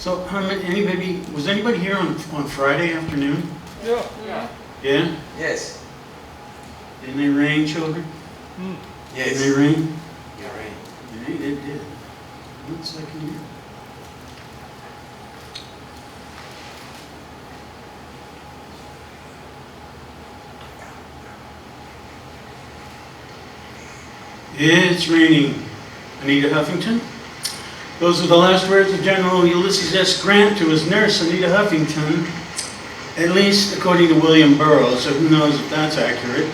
So, was anybody here on Friday afternoon? Yeah. Yeah? Yes. Didn't it rain, children? Yes. Didn't it rain? Yeah, right. Yeah, it did. 1 second here. It's raining. Anita Huffington. Those are the last words of General Ulysses S. Grant to his nurse, Anita Huffington, at least according to William Breault, so who knows if that's accurate.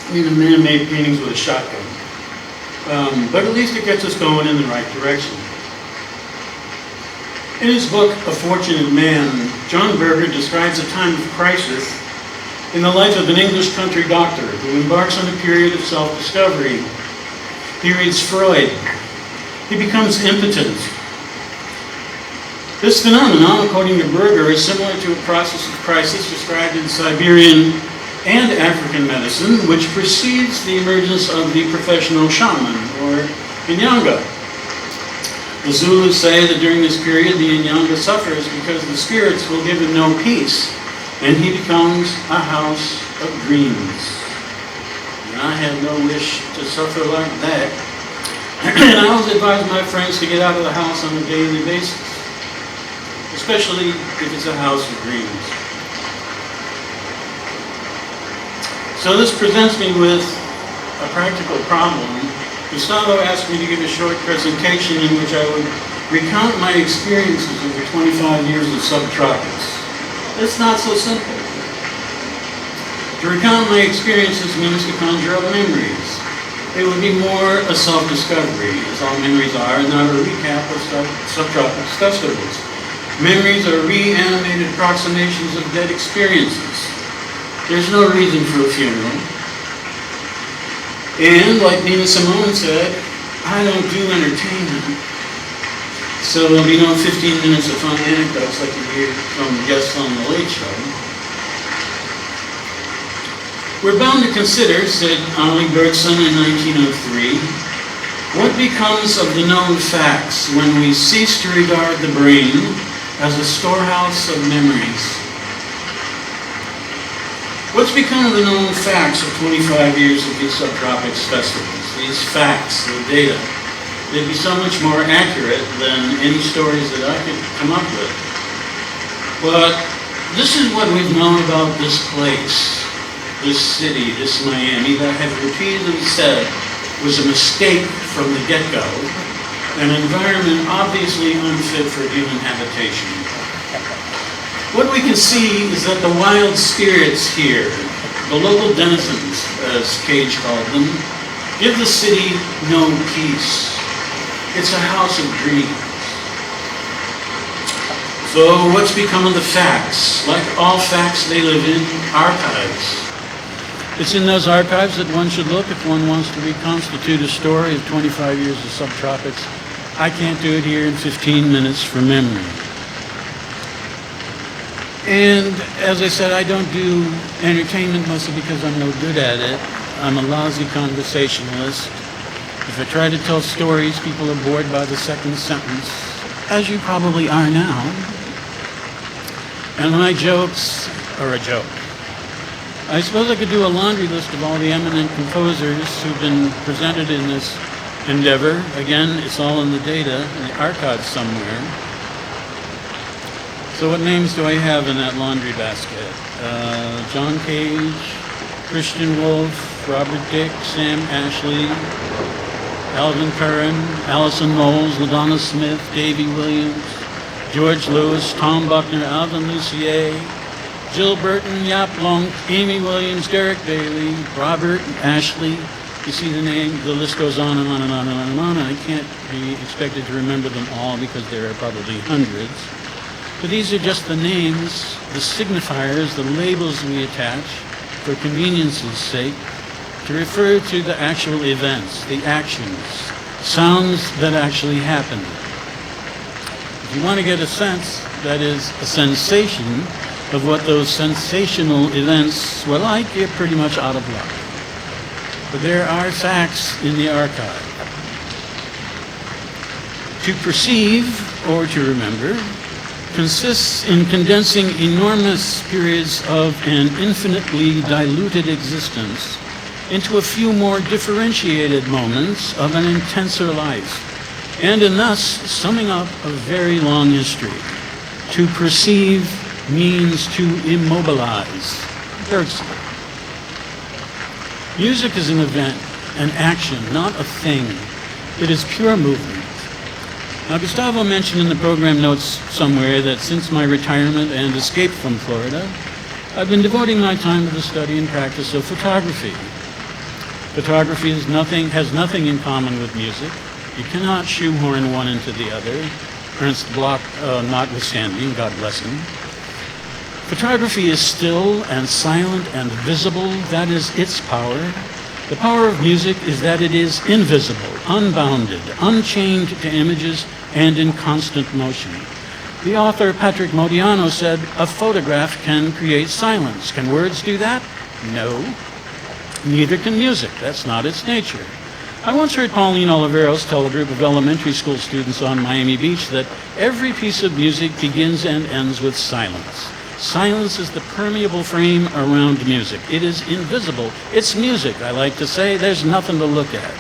I mean, the man made paintings with a shotgun. But at least it gets us going in the right direction. In his book, A Fortunate Man, John Berger describes a time of crisis in the life of an English country doctor who embarks on a period of self-discovery. He reads Freud. He becomes impotent. This phenomenon, according to Berger, is similar to a process of crisis described in Siberian and African medicine, which precedes the emergence of the professional shaman, or Inyanga. The Zulus say that during this period, the Inyanga suffers because the spirits will give him no peace, and he becomes a house of dreams. And I have no wish to suffer like that. And I always advise my friends to get out of the house on a daily basis, especially if it's a house of dreams. So this presents me with a practical problem. Gustavo asked me to give a short presentation in which I would recount my experiences over 25 years of Subtropics. It's not so simple. To recount my experiences means to conjure up memories. It would be more a self-discovery, as all memories are, and not a recap of Subtropics festivals. Memories are reanimated approximations of dead experiences. There's no reason for a funeral. And, like Nina Simone said, I don't do entertainment. So there'll be no 15 minutes of fun anecdotes like you hear from guests on The Late Show. We're bound to consider, said Henri Bergson in 1903, what becomes of the known facts when we cease to regard the brain as a storehouse of memories. What's become of the known facts of 25 years of these Subtropics festivals? These facts, the data, they'd be so much more accurate than any stories that I could come up with. But this is what we've known about this place, this city, this Miami, that I have repeatedly said was a mistake from the get-go, an environment obviously unfit for human habitation. What we can see is that the wild spirits here, the local denizens, as Cage called them, give the city no peace. It's a house of dreams. So what's become of the facts? Like all facts, they live in archives. It's in those archives that one should look if one wants to reconstitute a story of 25 years of Subtropics. I can't do it here in 15 minutes from memory. And as I said, I don't do entertainment mostly because I'm no good at it. I'm a lousy conversationalist. If I try to tell stories, people are bored by the second sentence, as you probably are now. And my jokes are a joke. I suppose I could do a laundry list of all the eminent composers who've been presented in this endeavor. Again, it's all in the data, in the archives somewhere. So what names do I have in that laundry basket? John Cage, Christian Wolfe, Robert Dick, Sam Ashley, Alvin Curran, Allison Knowles, LaDonna Smith, Davy Williams, George Lewis, Tom Buckner, Alvin Lucier, Jill Burton, Yap Long, Amy Williams, Derek Bailey, Robert, Ashley. You see the name, the list goes on and on and on and on and on, and I can't be expected to remember them all because there are probably hundreds. But these are just the names, the signifiers, the labels we attach for convenience's sake to refer to the actual events, the actions, sounds that actually happened. If you want to get a sense, that is, a sensation of what those sensational events were like, you're pretty much out of luck. But there are facts in the archive. To perceive or to remember consists in condensing enormous periods of an infinitely diluted existence into a few more differentiated moments of an intenser life, and in thus summing up a very long history. To perceive means to immobilize. Bergson. Music is an event, an action, not a thing. It is pure movement. Now, Gustavo mentioned in the program notes somewhere that since my retirement and escape from Florida, I've been devoting my time to the study and practice of photography. Photography has nothing in common with music. You cannot shoehorn one into the other, Ernst Bloch notwithstanding, God bless him. Photography is still and silent and visible. That is its power. The power of music is that it is invisible, unbounded, unchained to images, and in constant motion. The author Patrick Modiano said, "A photograph can create silence. Can words do that? No. Neither can music. That's not its nature." I once heard Pauline Oliveros tell a group of elementary school students on Miami Beach that every piece of music begins and ends with silence. Silence is the permeable frame around music. It is invisible. It's music, I like to say. There's nothing to look at.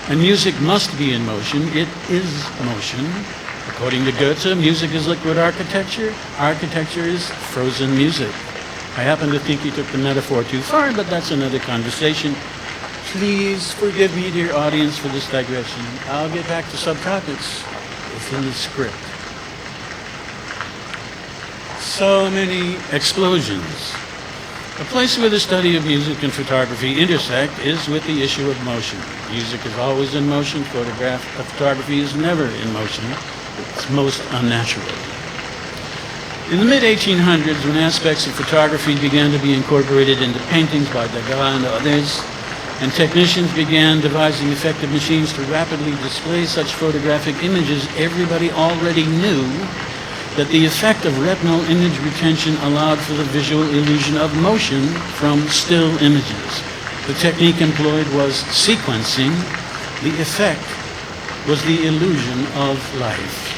And music must be in motion. It is motion. According to Goethe, music is liquid architecture. Architecture is frozen music. I happen to think he took the metaphor too far, but that's another conversation. Please forgive me, dear audience, for this digression. I'll get back to Subtropics. It's in the script. So many explosions. A place where the study of music and photography intersect is with the issue of motion. Music is always in motion. Photography is never in motion. It's most unnatural. In the mid-1800s, when aspects of photography began to be incorporated into paintings by Degas and others, and technicians began devising effective machines to rapidly display such photographic images, everybody already knew that the effect of retinal image retention allowed for the visual illusion of motion from still images. The technique employed was sequencing. The effect was the illusion of life.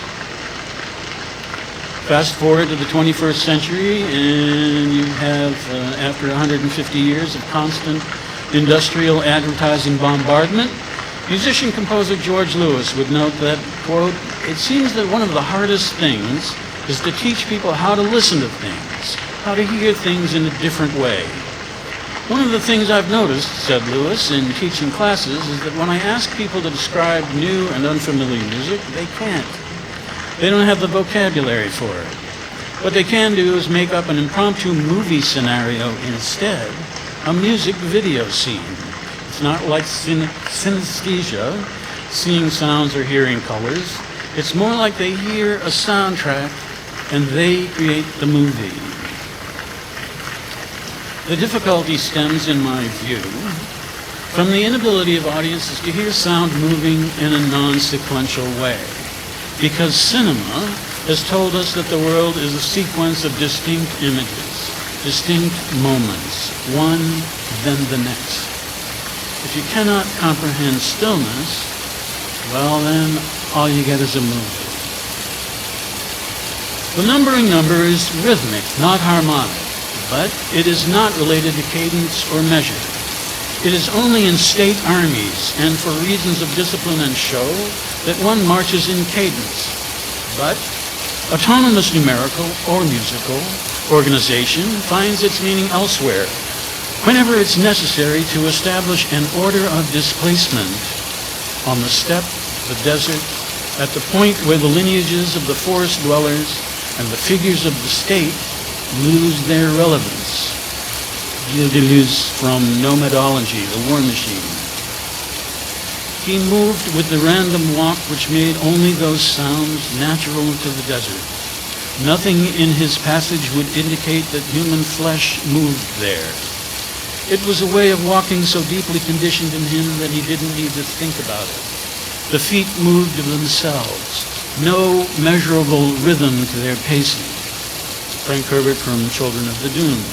Fast forward to the 21st century, and you have, after 150 years of constant industrial advertising bombardment, musician-composer George Lewis would note that, quote, "It seems that one of the hardest things is to teach people how to listen to things, how to hear things in a different way. One of the things I've noticed," said Lewis, "in teaching classes is that when I ask people to describe new and unfamiliar music, they can't. They don't have the vocabulary for it. What they can do is make up an impromptu movie scenario instead, a music video scene. It's not like synesthesia, seeing sounds or hearing colors. It's more like they hear a soundtrack and they create the movie." The difficulty stems, in my view, from the inability of audiences to hear sound moving in a non-sequential way. Because cinema has told us that the world is a sequence of distinct images, distinct moments, one then the next. If you cannot comprehend stillness, well then, all you get is a movie. The numbering number is rhythmic, not harmonic, but it is not related to cadence or measure. It is only in state armies and for reasons of discipline and show that one marches in cadence. But autonomous numerical or musical organization finds its meaning elsewhere, whenever it's necessary to establish an order of displacement on the steppe, the desert, at the point where the lineages of the forest dwellers and the figures of the state lose their relevance. Gilles Deleuze from Nomadology, The War Machine. He moved with the random walk which made only those sounds natural to the desert. Nothing in his passage would indicate that human flesh moved there. It was a way of walking so deeply conditioned in him that he didn't need to think about it. The feet moved of themselves. No measurable rhythm to their pacing. Frank Herbert from Children of the Dune.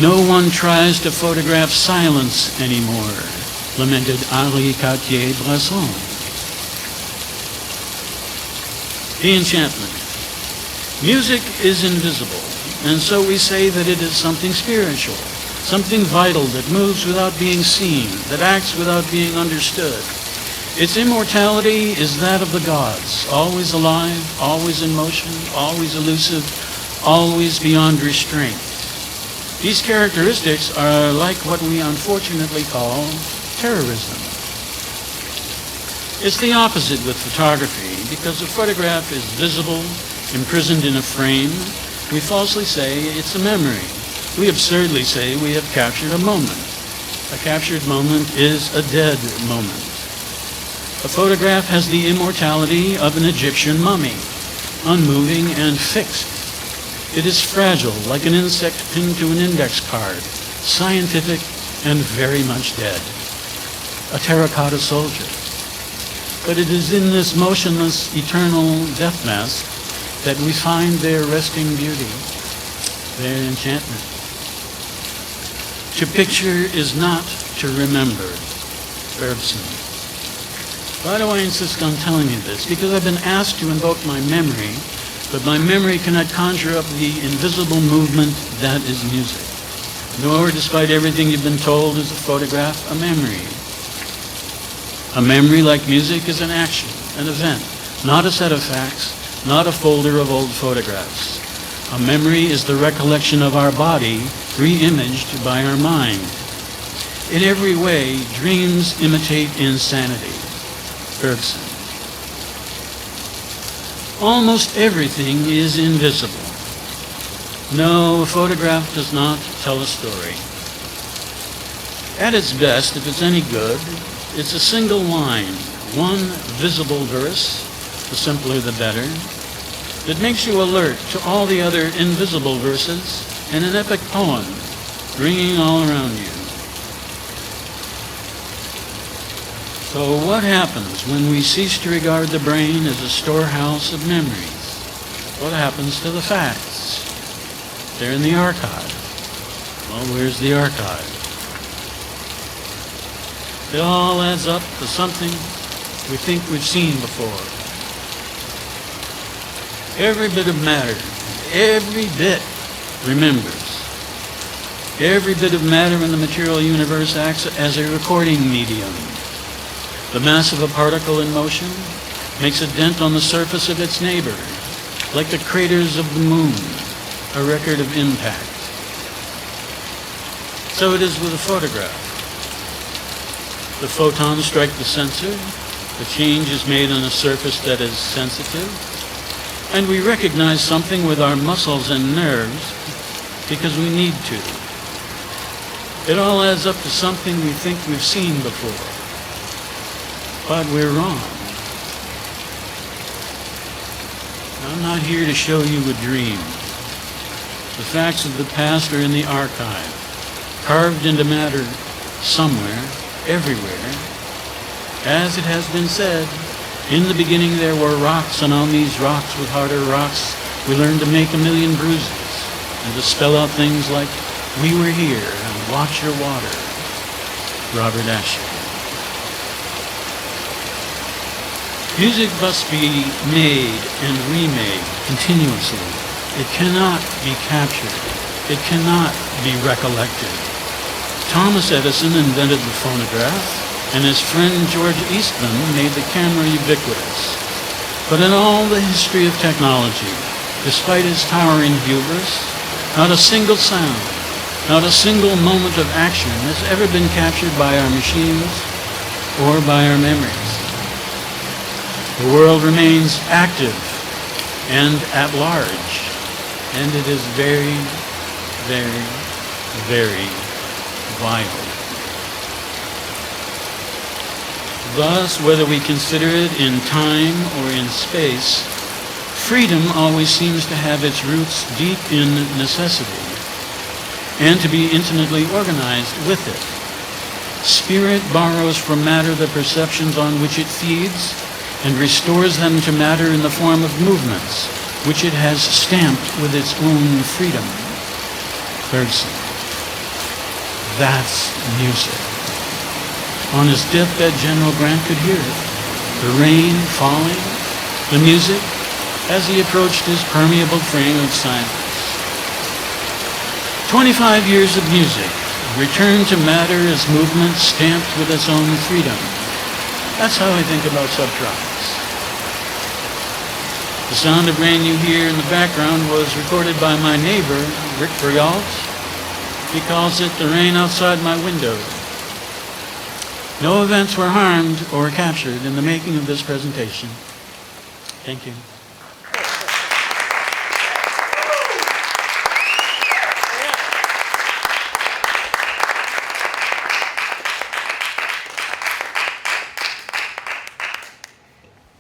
No one tries to photograph silence anymore, lamented Henri Cartier-Bresson. The enchantment. Music is invisible, and so we say that it is something spiritual, something vital that moves without being seen, that acts without being understood. Its immortality is that of the gods, always alive, always in motion, always elusive, always beyond restraint. These characteristics are like what we unfortunately call terrorism. It's the opposite with photography. Because a photograph is visible, imprisoned in a frame, we falsely say it's a memory. We absurdly say we have captured a moment. A captured moment is a dead moment. A photograph has the immortality of an Egyptian mummy, unmoving and fixed. It is fragile, like an insect pinned to an index card, scientific and very much dead. A terracotta soldier. But it is in this motionless, eternal death mask that we find their resting beauty, their enchantment. To picture is not to remember. Bergson. Why do I insist on telling you this? Because I've been asked to invoke my memory, but my memory cannot conjure up the invisible movement that is music. Nor, despite everything you've been told, is a photograph a memory. A memory, like music, is an action, an event, not a set of facts, not a folder of old photographs. A memory is the recollection of our body, re-imaged by our mind. In every way, dreams imitate insanity. Bergson. Almost everything is invisible. No, a photograph does not tell a story. At its best, if it's any good, it's a single line, one visible verse, the simpler the better, that makes you alert to all the other invisible verses and an epic poem ringing all around you. So what happens when we cease to regard the brain as a storehouse of memories? What happens to the facts? They're in the archive. Well, where's the archive? It all adds up to something we think we've seen before. Every bit of matter, every bit remembers. Every bit of matter in the material universe acts as a recording medium. The mass of a particle in motion makes a dent on the surface of its neighbor, like the craters of the moon, a record of impact. So it is with a photograph. The photons strike the sensor, the change is made on a surface that is sensitive, and we recognize something with our muscles and nerves because we need to. It all adds up to something we think we've seen before. But we're wrong. I'm not here to show you a dream. The facts of the past are in the archive, carved into matter somewhere, everywhere. As it has been said, in the beginning there were rocks, and on these rocks with harder rocks we learned to make a million bruises and to spell out things like, "We were here," and "Watch your water." Robert Ashley. Music must be made and remade continuously. It cannot be captured. It cannot be recollected. Thomas Edison invented the phonograph, and his friend George Eastman made the camera ubiquitous. But in all the history of technology, despite his towering hubris, not a single sound, not a single moment of action has ever been captured by our machines or by our memories. The world remains active and at large, and it is very, very, very vital. Thus, whether we consider it in time or in space, freedom always seems to have its roots deep in necessity and to be intimately organized with it. Spirit borrows from matter the perceptions on which it feeds and restores them to matter in the form of movements, which it has stamped with its own freedom. Bergson. That's music. On his deathbed, General Grant could hear it. The rain falling, the music, as he approached his permeable frame of silence. 25 years of music, returned to matter as movement stamped with its own freedom. That's how I think about Subtropics. The sound of rain you hear in the background was recorded by my neighbor, Breault. He calls it the rain outside my window. No events were harmed or captured in the making of this presentation. Thank you.